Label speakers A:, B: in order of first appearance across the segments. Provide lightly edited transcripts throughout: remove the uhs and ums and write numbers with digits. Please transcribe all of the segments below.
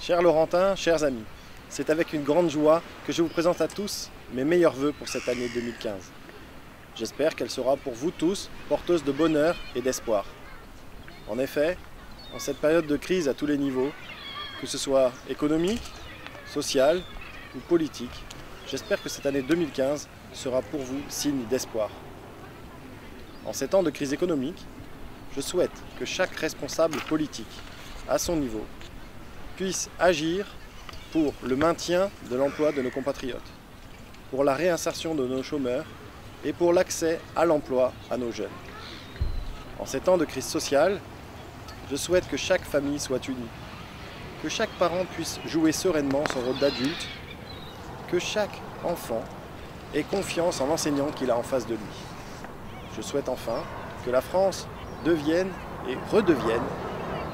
A: Chers Laurentins, chers amis, c'est avec une grande joie que je vous présente à tous mes meilleurs vœux pour cette année 2015. J'espère qu'elle sera pour vous tous porteuse de bonheur et d'espoir. En effet, en cette période de crise à tous les niveaux, que ce soit économique, social ou politique, j'espère que cette année 2015 sera pour vous signe d'espoir. En ces temps de crise économique, je souhaite que chaque responsable politique, à son niveau, puisse agir pour le maintien de l'emploi de nos compatriotes, pour la réinsertion de nos chômeurs et pour l'accès à l'emploi à nos jeunes. En ces temps de crise sociale, je souhaite que chaque famille soit unie, que chaque parent puisse jouer sereinement son rôle d'adulte, que chaque enfant ait confiance en l'enseignant qu'il a en face de lui. Je souhaite enfin que la France devienne et redevienne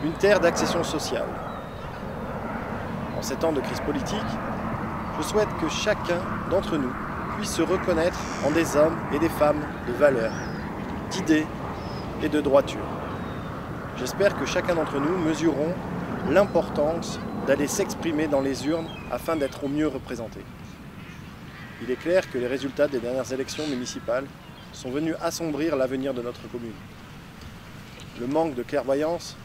A: une terre d'accession sociale. En ces temps de crise politique, je souhaite que chacun d'entre nous puisse se reconnaître en des hommes et des femmes de valeur, d'idées et de droiture. J'espère que chacun d'entre nous mesureront l'importance d'aller s'exprimer dans les urnes afin d'être au mieux représentés. Il est clair que les résultats des dernières élections municipales sont venus assombrir l'avenir de notre commune. Le manque de clairvoyance,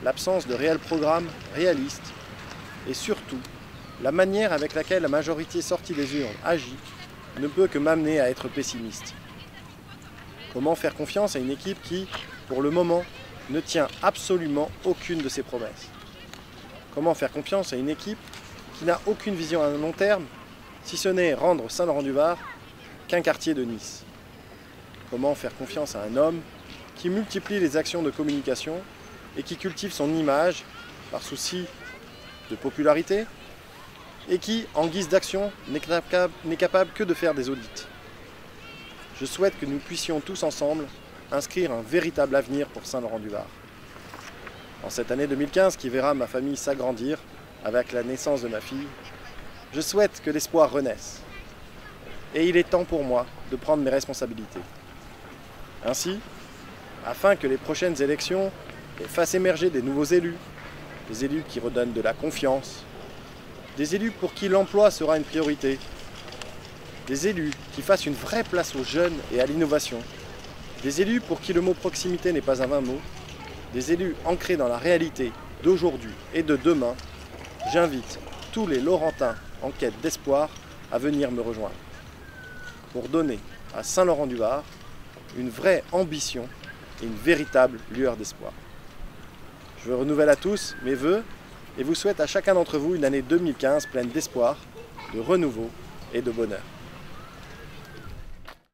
A: l'absence de réels programmes réalistes et surtout la manière avec laquelle la majorité sortie des urnes agit ne peut que m'amener à être pessimiste. Comment faire confiance à une équipe qui, pour le moment, ne tient absolument aucune de ses promesses? Comment faire confiance à une équipe qui n'a aucune vision à long terme, si ce n'est rendre Saint-Laurent-du-Var qu'un quartier de Nice? Comment faire confiance à un homme qui multiplie les actions de communication et qui cultive son image par souci de popularité et qui, en guise d'action, n'est capable que de faire des audits? Je souhaite que nous puissions tous ensemble inscrire un véritable avenir pour Saint-Laurent-du-Var. En cette année 2015 qui verra ma famille s'agrandir avec la naissance de ma fille, je souhaite que l'espoir renaisse. Et il est temps pour moi de prendre mes responsabilités. Ainsi, afin que les prochaines élections fassent émerger des nouveaux élus, des élus qui redonnent de la confiance, des élus pour qui l'emploi sera une priorité, des élus qui fassent une vraie place aux jeunes et à l'innovation, des élus pour qui le mot proximité n'est pas un vain mot, des élus ancrés dans la réalité d'aujourd'hui et de demain, j'invite tous les Laurentins en quête d'espoir à venir me rejoindre pour donner à Saint-Laurent-du-Var une vraie ambition et une véritable lueur d'espoir. Je renouvelle à tous mes vœux et vous souhaite à chacun d'entre vous une année 2015 pleine d'espoir, de renouveau et de bonheur.